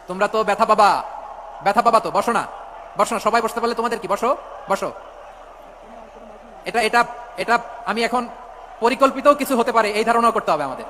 তোমরা তো ব্যথা পাবা, ব্যথা পাবা তো, বসো না, বসো না, সবাই বসতে পারলে তোমাদের কি, বসো বসো। এটা এটা এটা আমি এখন পরিকল্পিতও কিছু হতে পারে এই ধারণাও করতে হবে আমাদের।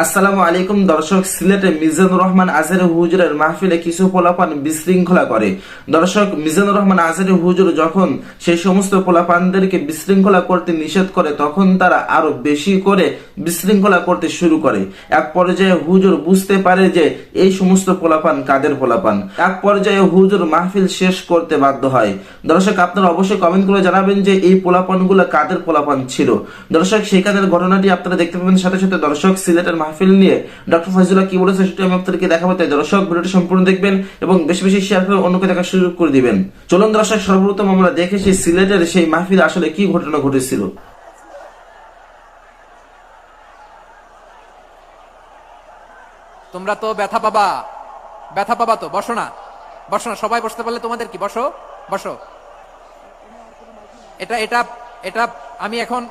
আসসালামু আলাইকুম দর্শক, সিলেটে মিজানুর রহমান আজহারি হুজুরের মাহফিলে কিছু পোলাপান বিশৃঙ্খলা করে। দর্শক, মিজানুর রহমান আজহারি হুজুর যখন সেই সমস্ত পোলাপানদেরকে বিশৃঙ্খলা করতে নিষেধ করে, তখন তারা আরো বেশি করে বিশৃঙ্খলা করতে শুরু করে। এক পর্যায়ে হুজুর বুঝতে পারে যে এই সমস্ত পোলাপান কাদের পোলাপান। এক পর্যায়ে হুজুর মাহফিল শেষ করতে বাধ্য হয়। দর্শক, আপনারা অবশ্যই কমেন্ট করে জানাবেন যে এই পোলাপানগুলো কাদের পোলাপান ছিল। দর্শক, সেখানের ঘটনাটি আপনারা দেখতে পাবেন। সাথে সাথে দর্শক, সিলেটের মাহফিল নিয়ে ডক্টর ফয়জুল্লাহ কি বলেছে সেটা আমি আপনাদেরকে দেখাবো। তাই দর্শক, ভিডিওটি সম্পূর্ণ দেখবেন এবং বেশি বেশি শেয়ার করে অন্যকে দেখার সুযোগ করে দিবেন। চলুন দর্শক, সর্বপ্রথম আমরা দেখেছি সিলেটের সেই মাহফিলে আসলে কি ঘটনা ঘটেছিল। তোমরা তো ব্যথা পাবা, ব্যথা পাবা তো, বসো না, বসো না, সবাই বসতে পারলে তোমাদের কি, বসো বসো। এটা এটা এটা আমি এখন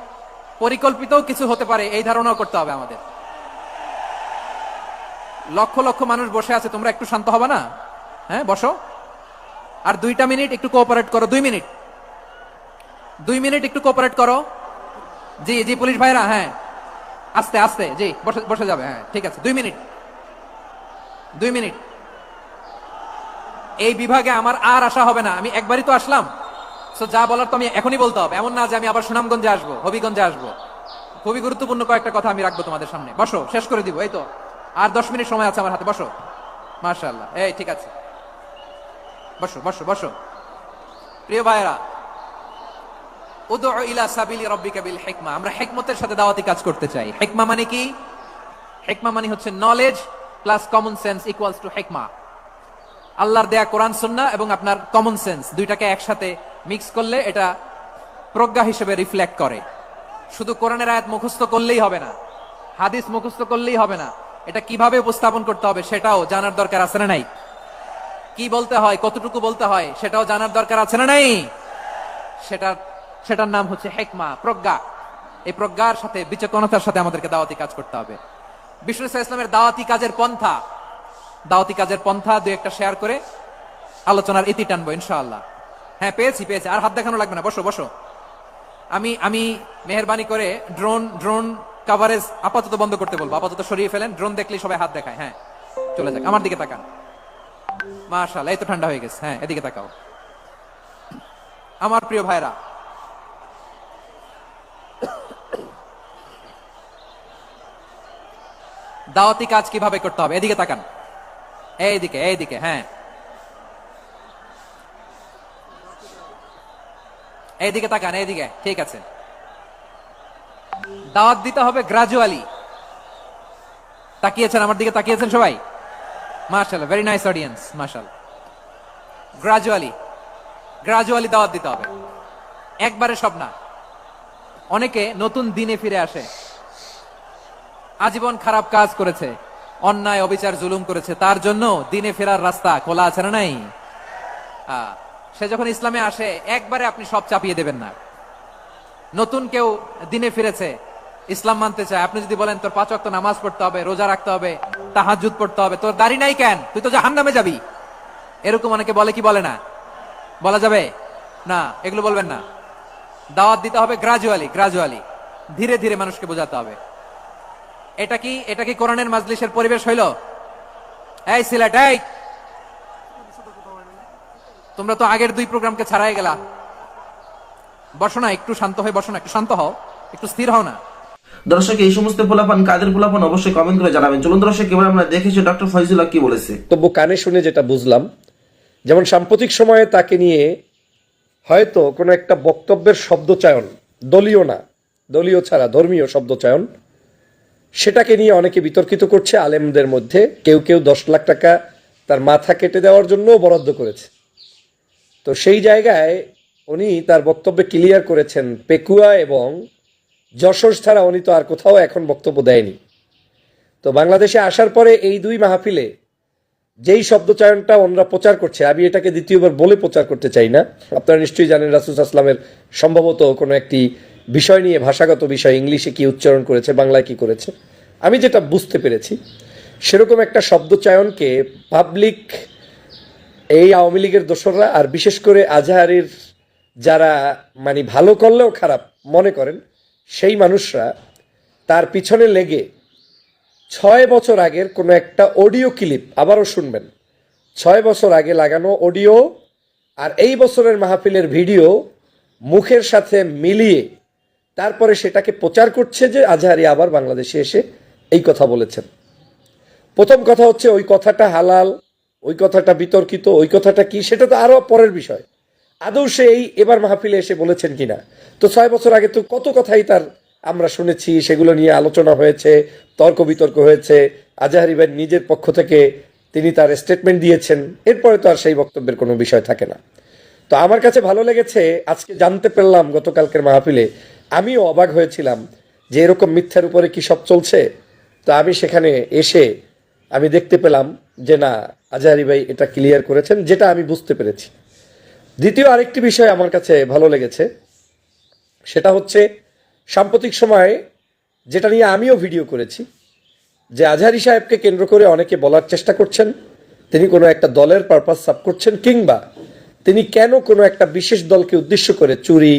পরিকল্পিতও কিছু হতে পারে এই ধারণাও করতে হবে আমাদের। লক্ষ লক্ষ মানুষ বসে আছে, তোমরা একটু শান্ত হবে না? হ্যাঁ, বসো। আর 2টা মিনিট একটু কোঅপারেট করো, 2 মিনিট, 2 মিনিট একটু কোঅপারেট করো। জি জি, পুলিশ ভাইরা, হ্যাঁ, আস্তে আস্তে, জি, বসে বসে যাবে, হ্যাঁ, ঠিক আছে, 2 মিনিট, 2 মিনিট। এই বিভাগে আমার আর আসা হবে না, আমি একবারই তো আসলাম, সো যা বলার তো আমি এখনই বলতে হবে। এমন না যে আমি আবার সুনামগঞ্জে আসবো, হবিগঞ্জে আসবো। খুবই গুরুত্বপূর্ণ কয়েকটা কথা আমি রাখবো তোমাদের সামনে। বসো, শেষ করে দিব, এই তো আর 10 মিনিট সময় আছে আমার হাতে। বসো, মাশাআল্লাহ, এই ঠিক আছে, বসো বসো বসো। প্রিয় ভাইরা, উদউ ইলা সাবিলি রাব্বিকা বিল হিকমা, আমরা হিকমতের সাথে দাওয়াতি কাজ করতে চাই। হিকমা মানে কি? হিকমা মানে হচ্ছে knowledge plus common sense equals to হিকমা। আল্লাহর দেয়া কোরআন সুন্নাহ এবং আপনার কমন সেন্স দুইটাকে একসাথে মিক্স করলে এটা প্রজ্ঞা হিসেবে রিফ্লেক্ট করে। শুধু কোরআনের আয়াত মুখস্থ করলেই হবে না, হাদিস মুখস্থ করলেই হবে না, এটা কিভাবে উপস্থাপন করতে হবে সেটাও জানার দরকার আছে না নাই? কি বলতে হয়, কতটুকু বলতে হয় সেটাও জানার দরকার আছে না নাই? সেটার নাম হচ্ছে হিকমা, প্রজ্ঞা। এই প্রজ্ঞার সাথে, বিচক্ষণতার সাথে আমাদেরকে দাওয়াতি কাজ করতে হবে। বিষ্ণু ইসলামের দাওয়াতি কাজের পন্থা দুই একটা শেয়ার করে আলোচনার ইতি টানবো ইনশাআল্লাহ। হ্যাঁ, পেয়েছি, আর হাত দেখানো লাগবে না, বসো বসো। আমি মেহেরবানি করে ড্রোন কভারেজ আপাতত বন্ধ করতে বলবো, আপাতত সরিয়ে ফেলেন। ড্রোন দেখলেই সবাই হাত দেখায়, হ্যাঁ, চলে যাক। আমার দিকে তাকান, মাশাআল্লাহ, এই তো ঠান্ডা হয়ে গেছে। হ্যাঁ, এদিকে তাকাও। আমার প্রিয় ভাইরা, দাওয়াতি কাজ কিভাবে করতে হবে এদিকে তাকান, এইদিকে এইদিকে, হ্যাঁ, এইদিকে তাকান, এইদিকে, ঠিক আছে। দাওয়াত দিতে হবে গ্রাজুয়ালি। তাকিয়েছেন আমার দিকে, তাকিয়েছেন সবাই, মাশাআল্লাহ, ভেরি নাইস অডিয়েন্স, মাশাআল্লাহ। গ্রাজুয়ালি দাওয়াত দিতে হবে, একবারে সব না। অনেকে নতুন দিনে ফিরে আসে, আজীবন খারাপ কাজ করেছে, অন্যায় অবিচার জুলুম করেছে, তার জন্য দিনে ফেরার রাস্তা খোলা আছে না নাই? সে যখন ইসলামে আসে একবারে আপনি সব চাপিয়ে দেবেন না। নতুন কেউ দিনে ফিরেছে, ইসলাম মানতে চায়, আপনি যদি বলেন তোর 5 ওয়াক্ত নামাজ পড়তে হবে, রোজা রাখতে হবে, তাহাজ্জুদ পড়তে হবে, তোর দাড়ি নাই কেন, তুই তো জাহান্নামে যাবি, এরকম অনেকে বলে কি বলে না? বলা যাবে না, এগুলো বলবেন না। দাওয়াত দিতে হবে গ্রাজুয়ালি, ধীরে ধীরে মানুষকে বোঝাতে হবে। এটা কি কোরআনের মাজলিসের পরিবেশ হইল? এই সিলেট, এই তোমরা তো আগের 2 প্রোগ্রামকে ছাড়াই গেলা, বসো না, একটু শান্ত হয়ে বসো না, একটু শান্ত হও, একটু স্থির হও না। দর্শক, এই সমস্ত পোলাপান কাদের পোলাপান অবশ্যই কমেন্ট করে জানাবেন। চলুন দর্শক, এবার আমরা দেখেছি ডক্টর ফয়জুল্লাহ কি বলেছে। তবু কানে শুনে যেটা বুঝলাম, যেমন সাম্প্রতিক সময়ে তাকে নিয়ে হয়তো কোনো একটা বক্তব্যের শব্দচয়ন, দলীয় না, দলীয় ছাড়া ধর্মীয় শব্দচয়ন, সেটাকে নিয়ে অনেকে বিতর্কিত করছে আলেমদের মধ্যে। কেউ কেউ 10 লাখ টাকা তার মাথা কেটে দেওয়ার জন্য বরাদ্দ করেছে। তো সেই জায়গায় উনি তার বক্তব্যে ক্লিয়ার করেছেন, পেকুয়া এবং যশোর ছাড়া উনি তো আর কোথাও এখন বক্তব্য দেয়নি। তো বাংলাদেশে আসার পরে এই 2 মাহফিলে যেই শব্দচয়নটা ওনারা প্রচার করছে, আমি এটাকে দ্বিতীয়বার বলে প্রচার করতে চাই না। আপনারা নিশ্চয়ই জানেন রাসূল সাল্লাল্লাহু আলাইহি ওয়াসাল্লামের সম্ভবত কোনো একটি বিষয় নিয়ে, ভাষাগত বিষয়, ইংলিশে কি উচ্চারণ করেছে, বাংলায় কি করেছে। আমি যেটা বুঝতে পেরেছি সেরকম একটা শব্দচয়নকে পাবলিক এই আওয়ামী লীগের দোসররা আর বিশেষ করে আজহারির যারা মানে ভালো করলেও খারাপ মনে করেন সেই মানুষরা তার পিছনে লেগে 6 বছর আগের কোনো একটা অডিও ক্লিপ আবারও শুনবেন, 6 বছর আগে লাগানো অডিও আর এই বছরের মাহফিলের ভিডিও মুখের সাথে মিলিয়ে তারপরে সেটাকে প্রচার করছে যে আজহারি আবার বাংলাদেশে এসে এই কথা বলেছেন। প্রথম কথা হচ্ছে ওই কথাটা হালাল, ওই কথাটা বিতর্কিত, ওই কথাটা কি সেটা তো আরো পরের বিষয়। আদৌ সে এবার মাহফিলে এসে বলেছেন কিনা, তো 6 বছর আগে তো কত কথাই তার আমরা শুনেছি, সেগুলো নিয়ে আলোচনা হয়েছে, তর্ক বিতর্ক হয়েছে, আজহারি ভাই নিজের পক্ষ থেকে তিনি তার স্টেটমেন্ট দিয়েছেন, এরপরে তো আর সেই বক্তব্যের কোনো বিষয় থাকে না। তো আমার কাছে ভালো লেগেছে আজকে জানতে পারলাম গতকালকের মাহফিলে, আমিও অবাক হয়েছিলাম যে এরকম মিথ্যার উপরে কি সব চলছে। তো আমি সেখানে এসে আমি দেখতে পেলাম যে না, আজহারি ভাই এটা ক্লিয়ার করেছেন, যেটা আমি বুঝতে পেরেছি। দ্বিতীয় আরেকটি বিষয় আমার কাছে ভালো লেগেছে, সেটা হচ্ছে সাম্প্রতিক সময়ে যেটা নিয়ে আমিও ভিডিও করেছি, যে আজহারি সাহেবকে কেন্দ্র করে অনেকে বলার চেষ্টা করছেন তিনি কোনো একটা দলের পারপাস সার্ভ করছেন, কিংবা তিনি কেন কোনো একটা বিশেষ দলকে উদ্দেশ্য করে চুরি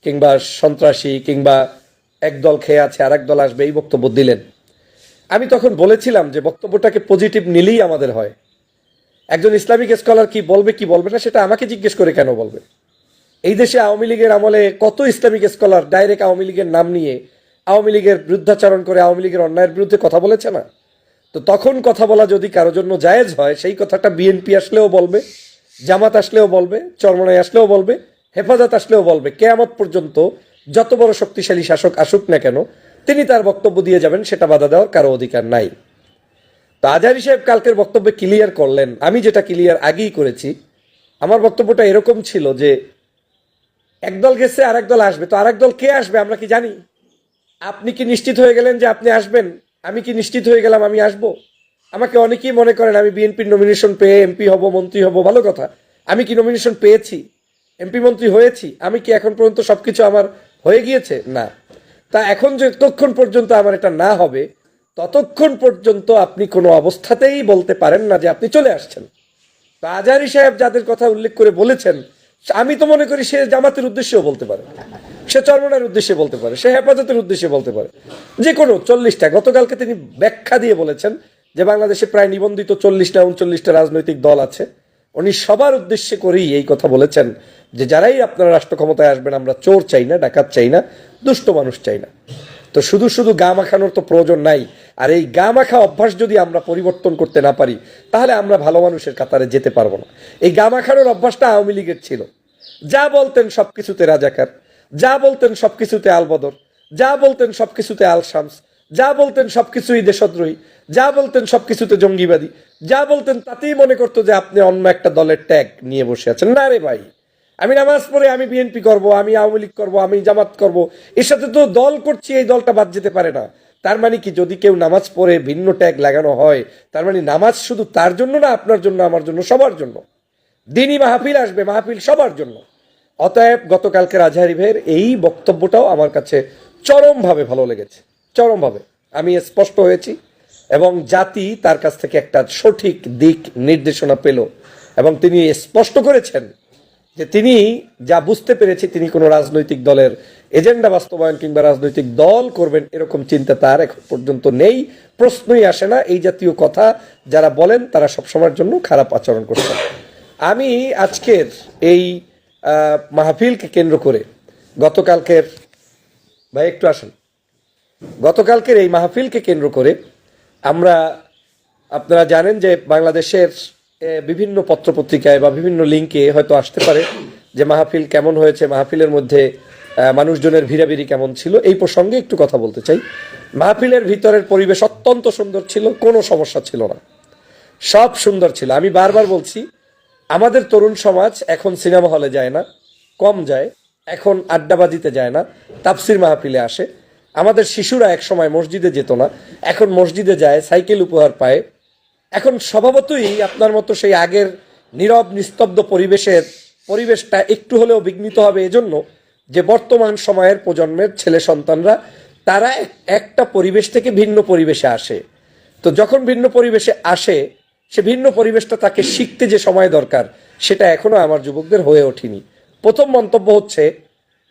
কিংবা সন্ত্রাসী কিংবা এক দল খেয়ে আছে আর এক দল আসবে এই বক্তব্য দিলেন। আমি তখন বলেছিলাম যে বক্তব্যটাকে পজিটিভ নিলেই আমাদের হয়। একজন ইসলামিক স্কলার কি বলবে কি বলবে না সেটা আমাকে জিজ্ঞেস করে কেন বলবে? এই দেশে আওয়ামী লীগের আমলে কত ইসলামিক স্কলার ডাইরেক্ট আওয়ামী লীগের নাম নিয়ে আওয়ামী লীগের বিরুদ্ধাচারণ করে আওয়ামী লীগের অন্যায়ের বিরুদ্ধে কথা বলেছে না? তো তখন কথা বলা যদি কারোর জন্য জায়েজ হয়, সেই কথাটা বিএনপি আসলেও বলবে, জামাত আসলেও বলবে, চরমনাই আসলেও বলবে, হেফাজত আসলেও বলবে, কেয়ামত পর্যন্ত যত বড় শক্তিশালী শাসক আসুক না কেন তিনি তার বক্তব্য দিয়ে যাবেন, সেটা বাধা দেওয়ার কারো অধিকার নাই। তো আজহারি সাহেব কালকের বক্তব্যে ক্লিয়ার করলেন, আমি যেটা ক্লিয়ার আগেই করেছি। আমার বক্তব্যটা এরকম ছিল যে একদল গেছে আর দল আসবে, তো আরেক দল কে আসবে আমরা কি জানি? আপনি কি নিশ্চিত হয়ে গেলেন যে আপনি আসবেন? আমি কি নিশ্চিত হয়ে গেলাম আমি আসব? আমাকে অনেকেই মনে করেন আমি বিএনপির নমিনেশন পেয়ে এমপি হব, মন্ত্রী হব, ভালো কথা। আমি কি নমিনেশন পেয়েছি? এমপি মন্ত্রী হয়েছি? আমি কি এখন পর্যন্ত সবকিছু আমার হয়ে গিয়েছে? না। তা এখন যতক্ষণ পর্যন্ত আমার এটা না হবে ততক্ষণ পর্যন্ত আপনি কোনো অবস্থাতেই বলতে পারেন না যে আপনি চলে আসছেন। তো আজহারি সাহেব যাদের কথা উল্লেখ করে বলেছেন, আমি তো মনে করি সে জামাতের উদ্দেশ্যেও বলতে পারে, সে চরমনার উদ্দেশ্যে বলতে পারে, সে হেফাজতের উদ্দেশ্যে বলতে পারে, যে কোনো 40টা। গতকালকে তিনি ব্যাখ্যা দিয়ে বলেছেন যে বাংলাদেশে প্রায় নিবন্ধিত 40টা 39টা রাজনৈতিক দল আছে। উনি সবার উদ্দেশ্যে করেই এই কথা বলেছেন যে যারাই আপনারা রাষ্ট্র ক্ষমতায় আসবেন, আমরা চোর চাই না, ডাকাত চাই না, দুষ্ট মানুষ চাই না। তো শুধু শুধু গা মাখানোর তো প্রয়োজন নাই। আর এই গা মাখা অভ্যাস যদি আমরা পরিবর্তন করতে না পারি তাহলে আমরা ভালো মানুষের কাতারে যেতে পারবো না। এই গা মাখানোর অভ্যাসটা আওয়ামী লীগের ছিল। যা বলতেন সবকিছুতে রাজাকার, যা বলতেন সবকিছুতে আলবদর, যা বলতেন সবকিছুতে আল শামস, যা বলতেন সবকিছুই দেশদ্রোহী, যা বলতেন সবকিছুতে জঙ্গিবাদী, যা বলতেন তাতেই মনে করতো যে আপনি অন্য একটা দলের ট্যাগ নিয়ে বসে আছেন। না রে ভাই, আমি নামাজ পড়ে আমি বিএনপি করব, আমি আওয়ামী লীগ করবো, আমি জামাত করব, এর সাথে তো দল করছি, এই দলটা বাদ যেতে পারে না। তার মানে কি, যদি কেউ নামাজ পড়ে ভিন্ন ট্যাগ লাগানো হয় তার মানে নামাজ শুধু তার জন্য না, আপনার জন্য, আমার জন্য, সবার জন্য। দিনই মাহফিল আসবে, মাহফিল সবার জন্য। অতএব গতকালকের আজহারি ভাইয়ের এই বক্তব্যটাও আমার কাছে চরমভাবে ভালো লেগেছে, চরমভাবে। আমি স্পষ্ট হয়েছি এবং জাতি তার কাছ থেকে একটা সঠিক দিক নির্দেশনা পেল এবং তিনি স্পষ্ট করেছেন যে তিনি যা বুঝতে পেরেছি তিনি কোনো রাজনৈতিক দলের এজেন্ডা বাস্তবায়ন কিংবা রাজনৈতিক দল করবেন এরকম চিন্তা তার এখন পর্যন্ত নেই, প্রশ্নই আসে না। এই জাতীয় কথা যারা বলেন তারা সবসময়ের জন্য খারাপ আচরণ করছেন। আমি আজকের এই মাহফিলকে কেন্দ্র করে গতকালকের, ভাই একটু আসেন, গতকালকের এই মাহফিলকে কেন্দ্র করে আমরা, আপনারা জানেন যে বাংলাদেশের বিভিন্ন পত্রপত্রিকায় বা বিভিন্ন লিঙ্কে হয়তো আসতে পারে যে মাহফিল কেমন হয়েছে, মাহফিলের মধ্যে মানুষজনের ভিড়াভিড়ি কেমন ছিল। এই প্রসঙ্গে একটু কথা বলতে চাই। মাহফিলের ভিতরের পরিবেশ অত্যন্ত সুন্দর ছিল, কোনো সমস্যা ছিল না, সব সুন্দর ছিল। আমি বারবার বলছি, আমাদের তরুণ সমাজ এখন সিনেমা হলে যায় না, কম যায়, এখন আড্ডাবাজিতে যায় না, তাফসির মাহফিলে আসে। আমাদের শিশুরা এক সময় মসজিদে যেত না, এখন মসজিদে যায়, সাইকেল উপহার পায়। এখন স্বভাবতই আপনার মতো সেই আগের নীরব নিস্তব্ধ পরিবেশটা একটু হলেও বিঘ্নিত হবে এজন্য যে বর্তমান সময়ের প্রজন্মের ছেলে সন্তানরা তারা একটা পরিবেশ থেকে ভিন্ন পরিবেশে আসে। তো যখন ভিন্ন পরিবেশে আসে, সে ভিন্ন পরিবেশটা তাকে শিখতে যে সময় দরকার, সেটা এখনো আমার যুবকদের হয়ে ওঠেনি। প্রথম মন্তব্য হচ্ছে,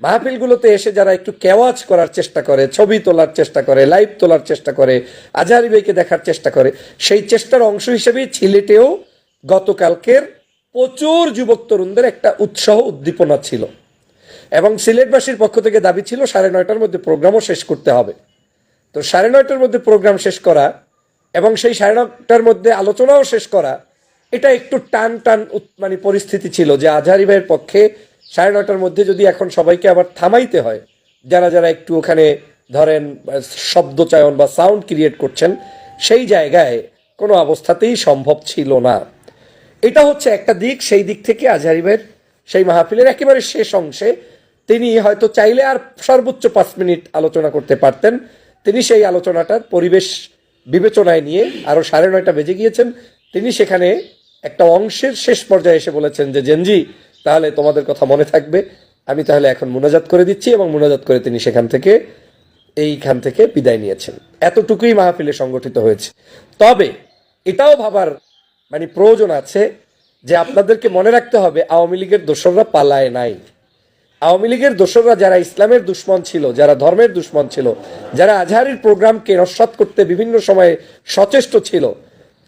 মাহফিলগুলোতে এসে যারা একটু কেওয়াজ করার চেষ্টা করে, ছবি তোলার চেষ্টা করে, লাইভ তোলার চেষ্টা করে, আজহারি ভাইকে দেখার চেষ্টা করে, সেই চেষ্টার অংশ হিসেবেই সিলেটেও গতকালকের প্রচুর যুবক তরুণদের একটা উৎসাহ উদ্দীপনা ছিল, এবং সিলেটবাসীর পক্ষ থেকে দাবি ছিল 9:30টার মধ্যে প্রোগ্রামও শেষ করতে হবে। তো 9:30টার মধ্যে প্রোগ্রাম শেষ করা এবং সেই 9:30টার মধ্যে আলোচনাও শেষ করা, এটা একটু টান টান মানে পরিস্থিতি ছিল, যে আজহারি ভাইয়ের পক্ষে 9:30টার মধ্যে যদি এখন সবাইকে আবার থামাইতে হয়, যারা যারা একটু ওখানে ধরেন শব্দচয়ন বা সাউন্ড ক্রিয়েট করছেন, সেই জায়গায় কোনো অবস্থাতেই সম্ভব ছিল না। এটা হচ্ছে একটা দিক। সেই দিক থেকে আজহারি ভাইয়ের সেই মাহফিলের একেবারে শেষ অংশে তিনি হয়তো চাইলে আর সর্বোচ্চ 5 মিনিট আলোচনা করতে পারতেন। তিনি সেই আলোচনাটার পরিবেশ বিবেচনায় নিয়ে আরো 9:30 বেজে গিয়েছেন, তিনি সেখানে একটা অংশের শেষ পর্যায়ে এসে বলেছেন যে, জেনজি তাহলে তোমাদের কথা মনে থাকবে, আমি তাহলে এখন মুনাজাত করে দিচ্ছি, এবং মুনাজাত করে তিনি এইখান থেকে বিদায় নিয়েছেন। এতটুকুই মাহফিলে সংগঠিত হয়েছে। তবে এটাও ভাবার মানে প্রয়োজন আছে যে আপনাদেরকে মনে রাখতে হবে, আওয়ামী লীগের দোসররা পালায় নাই। আওয়ামী লীগের দোসররা যারা ইসলামের দুশ্মন ছিল, যারা ধর্মের দুশ্মন ছিল, যারা আজহারির প্রোগ্রামকে নস্যাৎ করতে বিভিন্ন সময়ে সচেষ্ট ছিল,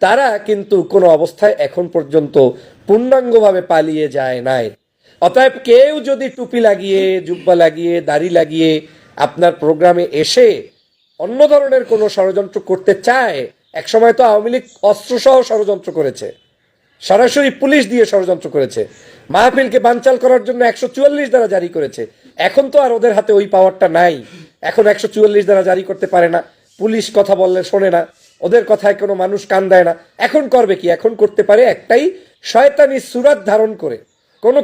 তারা কিন্তু কোনো অবস্থায় এখন পর্যন্ত পূর্ণাঙ্গভাবে পালিয়ে যায় নাই। অতএব কেউ যদি টুপি লাগিয়ে, জুব্বা লাগিয়ে, দাড়ি লাগিয়ে আপনার প্রোগ্রামে এসে অন্য ধরনের কোনো ষড়যন্ত্র করতে চায়, একসময় তো আওয়ামী লীগ অস্ত্রসহ ষড়যন্ত্র করেছে, সরাসরি পুলিশ দিয়ে ষড়যন্ত্র করেছে, মাহফিলকে বানচাল করার জন্য 144 ধারা জারি করেছে। এখন তো আর ওদের হাতে ওই পাওয়ারটা নাই, এখন 144 ধারা জারি করতে পারে না, পুলিশ কথা বললে শোনে না, ওদের কথায় কোনো মানুষ কান দেয় না। এখন করবে কি? এখন করতে পারে একটাই, শয়তানি সুরাত ধারণ করে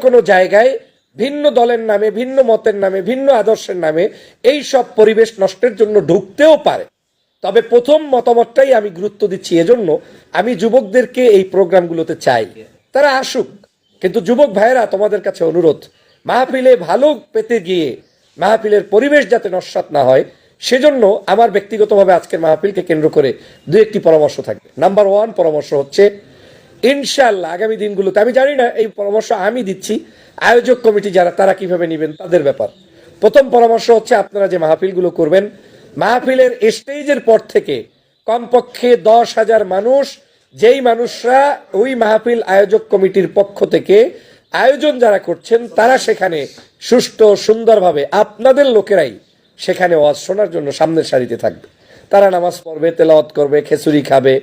কোনো জায়গায় ভিন্ন দলের নামে, ভিন্ন মতের নামে, ভিন্ন আদর্শের নামে এই সব পরিবেশ নষ্টের জন্য ঢুকতেও পারে। তবে প্রথম মতামতটাই আমি গুরুত্ব দিচ্ছি, এজন্য আমি যুবকদেরকে এই প্রোগ্রামগুলোতে চাই, তারা আসুক। কিন্তু যুবক ভাইয়েরা, তোমাদের কাছে অনুরোধ, মাহফিলে ভালো পেতে গিয়ে মাহফিলের পরিবেশ যাতে নস্যাৎ না হয়, সেজন্য আমার ব্যক্তিগতভাবে আজকের মাহফিলকে কেন্দ্র করে 2-1টি পরামর্শ থাকবে। নাম্বার 1 পরামর্শ হচ্ছে, ইনশাআল্লাহ আগামী দিনগুলোতে, আমি জানি না এই পরামর্শ আমি দিচ্ছি, আয়োজক কমিটি যারা, তারা কিভাবে নেবেন তাদের ব্যাপার। প্রথম পরামর্শ হচ্ছে, আপনারা যে মাহফিলগুলো করবেন, মাহফিলের স্টেজের পর থেকে কমপক্ষে 10,000 মানুষ, যেই মানুষরা ওই মাহফিল আয়োজক কমিটির পক্ষ থেকে আয়োজন যারা করছেন, তারা সেখানে সুষ্ঠু সুন্দরভাবে আপনাদের লোকেরাই সেখানে ওয়াজ শোনার জন্য সামনের সারিতে থাকবে। তারা নামাজ পড়বে, তেলাওয়াত করবে, খেচুড়ি খাবে,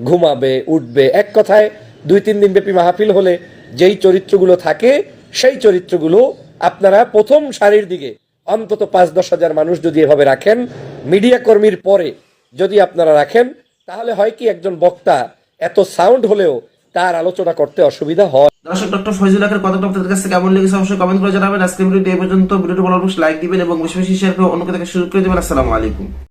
ঘুমাবে, উঠবে। এক কথায় 2-3 দিন ব্যাপী মাহফিল হলে যেই চরিত্রগুলো থাকে, সেই চরিত্রগুলো আপনারা প্রথম সারির দিকে অন্তত 5-10 হাজার মানুষ যদি এভাবে রাখেন, মিডিয়া কর্মীর পরে যদি আপনারা রাখেন, তাহলে হয় কি, একজন বক্তা এত সাউন্ড হলেও তার আলোচনা করতে অসুবিধা হয়। দর্শক, ডক্টর ফয়জুল হকের কথাটা আপনাদের কাছে কেমন লেগেছে অবশ্যই কমেন্ট করে জানাবেন। আজকের ভিডিওটি এই পর্যন্ত। ভিডিওটি ভালো লাগলে লাইক দিবেন এবং বেশি বেশি শেয়ার করে অন্যকে দেখা শুরু করে দেবেন। আসসালামু আলাইকুম।